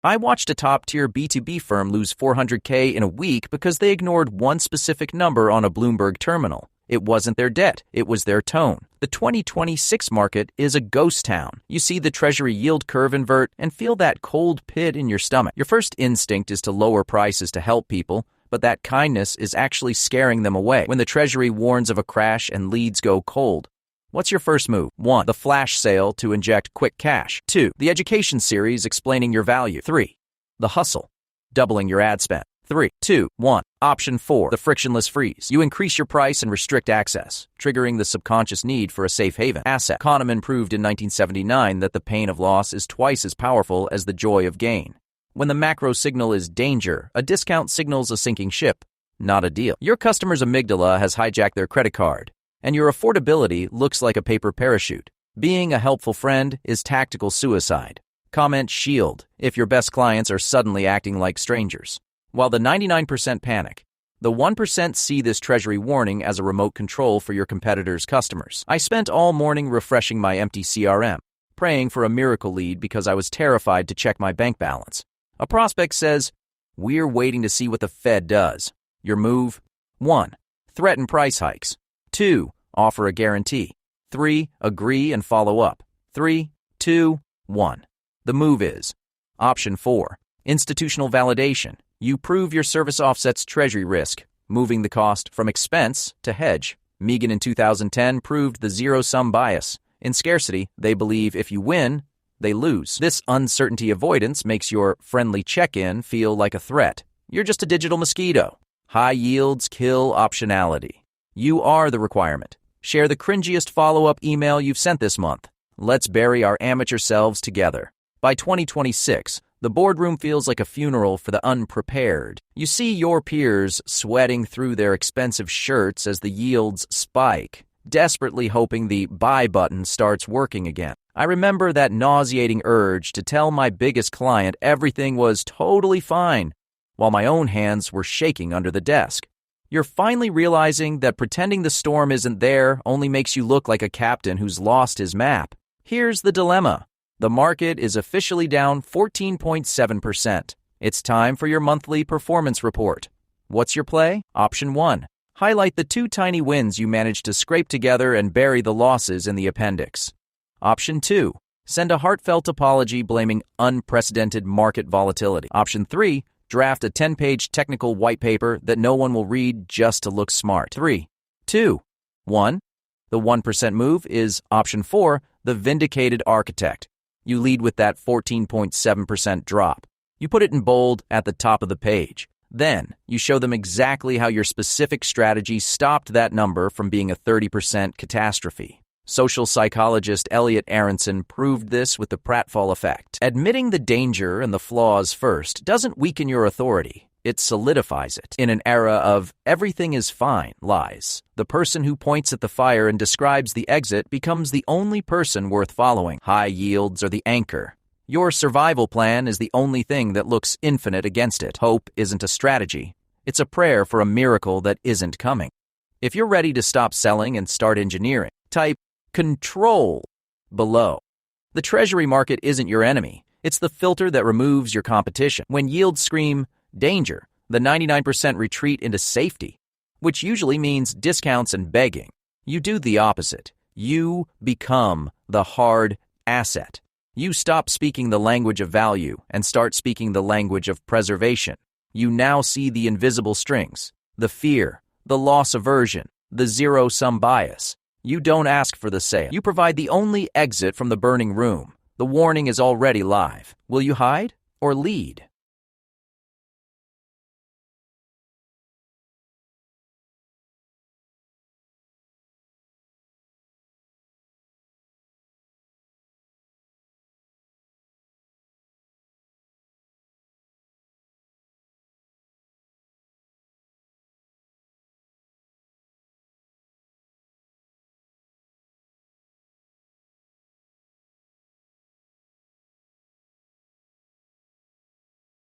I watched a top-tier B2B firm lose $400K in a week because they ignored one specific number on a Bloomberg terminal. It wasn't their debt, it was their tone. The 2026 market is a ghost town. You see the Treasury yield curve invert and feel that cold pit in your stomach. Your first instinct is to lower prices to help people, but that kindness is actually scaring them away. When the Treasury warns of a crash and leads go cold, what's your first move? 1. The flash sale to inject quick cash. 2. The education series explaining your value. 3. The hustle, doubling your ad spend. 3, 2, 1. Option 4. The frictionless freeze. You increase your price and restrict access, triggering the subconscious need for a safe haven asset. Kahneman proved in 1979 that the pain of loss is twice as powerful as the joy of gain. When the macro signal is danger, a discount signals a sinking ship, not a deal. Your customer's amygdala has hijacked their credit card, and your affordability looks like a paper parachute. Being a helpful friend is tactical suicide. Comment shield if your best clients are suddenly acting like strangers. While the 99% panic, the 1% see this Treasury warning as a remote control for your competitors' customers. I spent all morning refreshing my empty CRM, praying for a miracle lead because I was terrified to check my bank balance. A prospect says, "We're waiting to see what the Fed does." Your move? 1. Threaten price hikes. 2. Offer a guarantee. 3. Agree and follow up. 3, 2, 1. The move is Option 4. Institutional validation. You prove your service offsets Treasury risk, moving the cost from expense to hedge. Megan in 2010 proved the zero-sum bias. In Scarcity, they believe if you win, they lose. This uncertainty avoidance makes your friendly check-in feel like a threat. You're just a digital mosquito. High yields kill optionality. You are the requirement. Share the cringiest follow-up email you've sent this month. Let's bury our amateur selves together. By 2026, the boardroom feels like a funeral for the unprepared. You see your peers sweating through their expensive shirts as the yields spike, desperately hoping the buy button starts working again. I remember that nauseating urge to tell my biggest client everything was totally fine, while my own hands were shaking under the desk. You're finally realizing that pretending the storm isn't there only makes you look like a captain who's lost his map. Here's the dilemma. The market is officially down 14.7%. It's time for your monthly performance report. What's your play? Option 1. Highlight the 2 tiny wins you managed to scrape together and bury the losses in the appendix. Option 2. Send a heartfelt apology blaming unprecedented market volatility. Option 3. Draft a 10-page technical white paper that no one will read just to look smart. 3, 2, 1. The 1% move is Option 4, the Vindicated architect. You lead with that 14.7% drop. You put it in bold at the top of the page. Then, you show them exactly how your specific strategy stopped that number from being a 30% catastrophe. Social psychologist Elliot Aronson proved this with the Pratfall effect. Admitting the danger and the flaws first doesn't weaken your authority. It solidifies it. In an era of everything is fine lies, the person who points at the fire and describes the exit becomes the only person worth following. High yields are the anchor. Your survival plan is the only thing that looks infinite against it. Hope isn't a strategy. It's a prayer for a miracle that isn't coming. If you're ready to stop selling and start engineering, type control below. The Treasury market isn't your enemy. It's the filter that removes your competition. When yields scream danger, the 99% retreat into safety, which usually means discounts and begging. You do the opposite. You become the hard asset. You stop speaking the language of value and start speaking the language of preservation. You now see the invisible strings, the fear, the loss aversion, the zero-sum bias. You don't ask for the sale. You provide the only exit from the burning room. The warning is already live. Will you hide or lead?